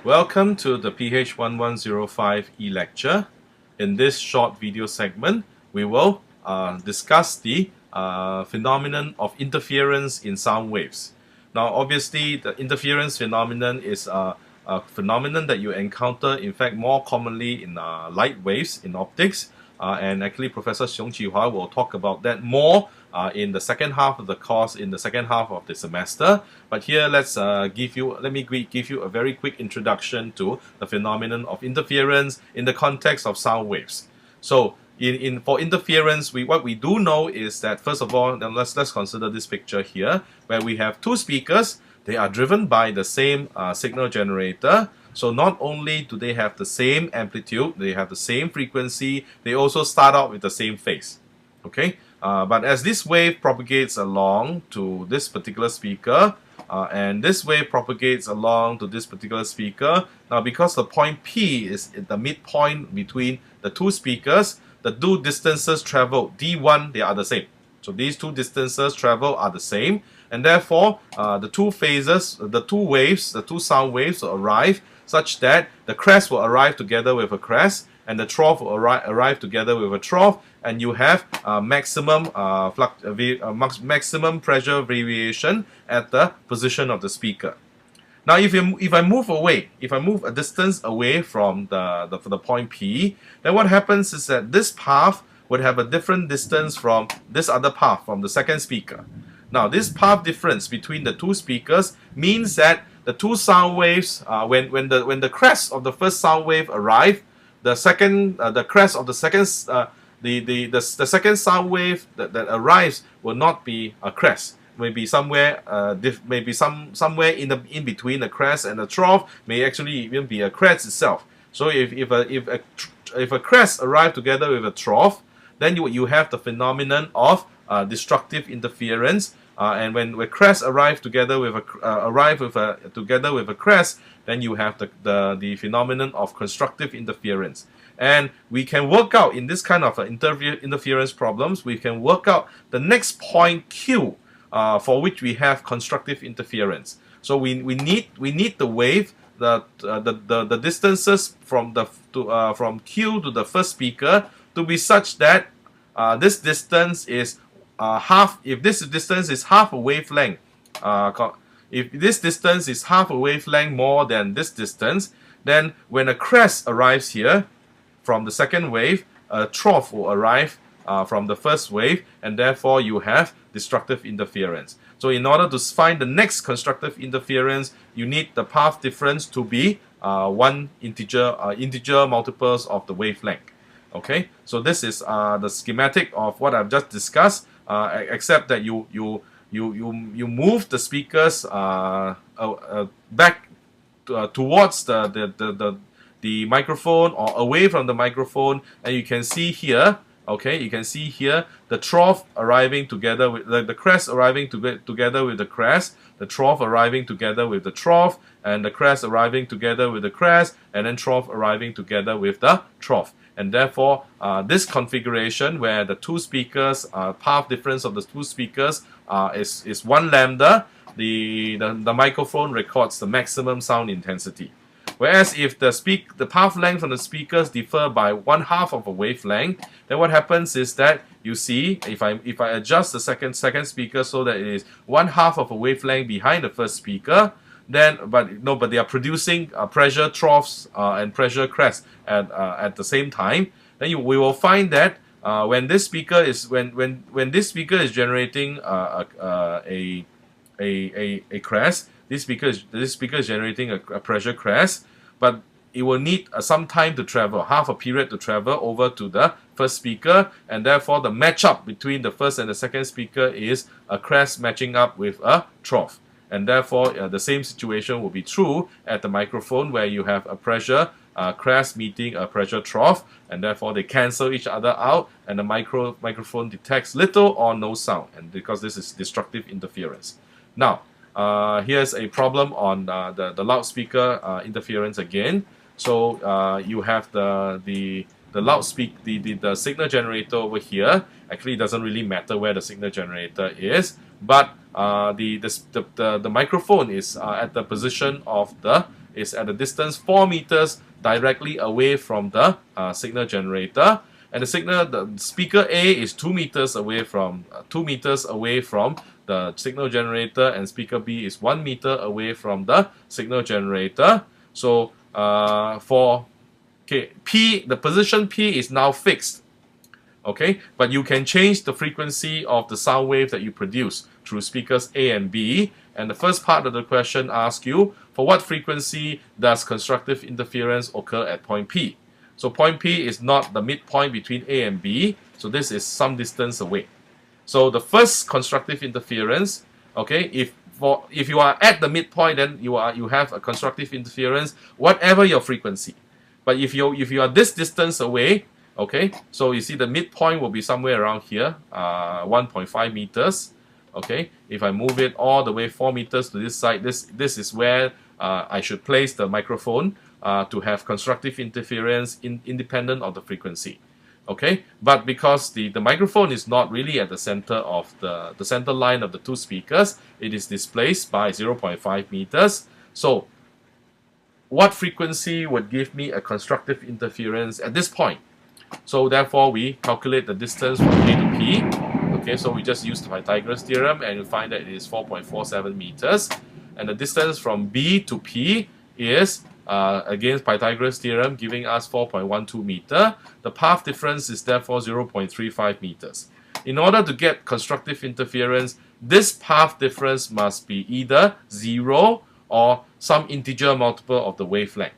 Welcome to the PH1105 e-lecture. In this short video segment, we will discuss the phenomenon of interference in sound waves. Now, obviously, the interference phenomenon is a phenomenon that you encounter, in fact, more commonly in light waves in optics. And actually, Professor Xiong Qihua will talk about that more in the second half of the course, in the second half of the semester. But here, let me give you a very quick introduction to the phenomenon of interference in the context of sound waves. So, for interference, what we do know is that, first of all, then let's consider this picture here, where we have two speakers. They are driven by the same signal generator. So not only do they have the same amplitude, they have the same frequency, they also start out with the same phase. Okay, but as this wave propagates along to this particular speaker, and this wave propagates along to this particular speaker, now because the point P is at the midpoint between the two speakers, the two distances traveled, D1, they are the same. So these two distances traveled are the same, and therefore the two phases, the two waves, the two sound waves will arrive such that the crest will arrive together with a crest, and the trough will arrive together with a trough, and you have maximum pressure variation at the position of the speaker. Now, if I move a distance away from the point P, then what happens is that this path would have a different distance from this other path, from the second speaker. Now, this path difference between the two speakers means that the two sound waves, when the crest of the first sound wave arrive, the crest of the second the second sound wave that arrives will not be a crest. Maybe somewhere somewhere in between the crest and the trough, may actually even be a crest itself. So if a crest arrive together with a trough, then you have the phenomenon of destructive interference. And when crests arrive together with a crest, then you have the phenomenon of constructive interference. And we can work out in this kind of interference problems, we can work out the next point Q for which we have constructive interference. So we need the wave, the distances from Q to the first speaker to be such that this distance is half. If this distance is half a wavelength, if this distance is half a wavelength more than this distance, then when a crest arrives here from the second wave, a trough will arrive from the first wave, and therefore you have destructive interference. So in order to find the next constructive interference, you need the path difference to be one integer multiples of the wavelength. Okay, so this is the schematic of what I've just discussed, except that you move the speakers back towards the microphone or away from the microphone, and you can see here. Okay, you can see here the trough arriving together with the crest arriving together with the crest, the trough arriving together with the trough, and the crest arriving together with the crest, and then trough arriving together with the trough. And therefore, this configuration where the two speakers, path difference of the two speakers is 1 lambda, the microphone records the maximum sound intensity. Whereas if the path length from the speakers differ by 1/2 of a wavelength, then what happens is that you see, if I adjust the second speaker so that it is 1/2 of a wavelength behind the first speaker, then but they are producing pressure troughs and pressure crests at the same time. Then we will find that when this speaker is generating a crest, this speaker is generating a pressure crest, but it will need some time to travel, half a period to travel over to the first speaker, and therefore the matchup between the first and the second speaker is a crest matching up with a trough. And therefore, the same situation will be true at the microphone, where you have a pressure crest meeting a pressure trough, and therefore they cancel each other out, and the microphone detects little or no sound, and because this is destructive interference. Now, here's a problem on the loudspeaker interference again. So you have the signal generator over here. Actually, it doesn't really matter where the signal generator is, but the microphone is at the position of the is at a distance 4 meters directly away from the signal generator, and the speaker A is 2 meters away from the signal generator, and speaker B is 1 meter away from the signal generator. So P, the position P is now fixed. Okay, but you can change the frequency of the sound wave that you produce through speakers A and B. And the first part of the question asks you, for what frequency does constructive interference occur at point P? So point P is not the midpoint between A and B, so this is some distance away. So the first constructive interference, okay, if you are at the midpoint, then you have a constructive interference, whatever your frequency. But if you are this distance away, okay, so you see the midpoint will be somewhere around here, 1.5 meters. Okay, if I move it all the way 4 meters to this side, this is where I should place the microphone to have constructive interference independent of the frequency. Okay, but because the microphone is not really at the center of the center line of the two speakers, it is displaced by 0.5 meters. So what frequency would give me a constructive interference at this point? So therefore we calculate the distance from A to P. Okay, so we just use the Pythagoras theorem and you find that it is 4.47 meters. And the distance from B to P is, against Pythagoras theorem, giving us 4.12 meter. The path difference is therefore 0.35 meters. In order to get constructive interference, this path difference must be either 0 or some integer multiple of the wavelength.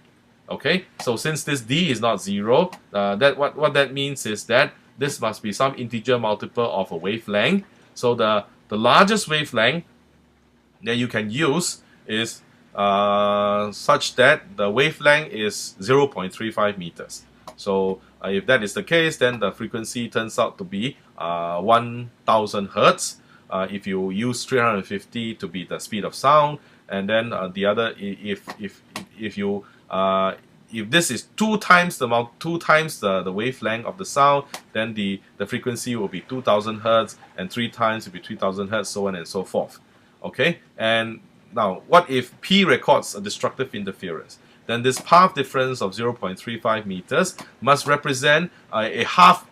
Okay, so since this d is not 0, what that means is that this must be some integer multiple of a wavelength. So the largest wavelength that you can use is such that the wavelength is 0.35 meters. So if that is the case, then the frequency turns out to be 1000 hertz. If you use 350 to be the speed of sound, and then the other, if this is two times the wavelength of the sound, then the frequency will be 2000 hertz, and 3 times will be 3000 hertz, so on and so forth. Okay, and now what if P records a destructive interference? Then this path difference of 0.35 meters must represent a half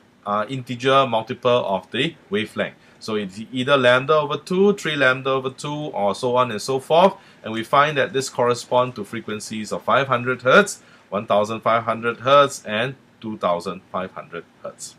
integer multiple of the wavelength. So it's either lambda over 2, 3 lambda over 2, or so on and so forth. And we find that this corresponds to frequencies of 500 hertz, 1500 hertz, and 2500 hertz.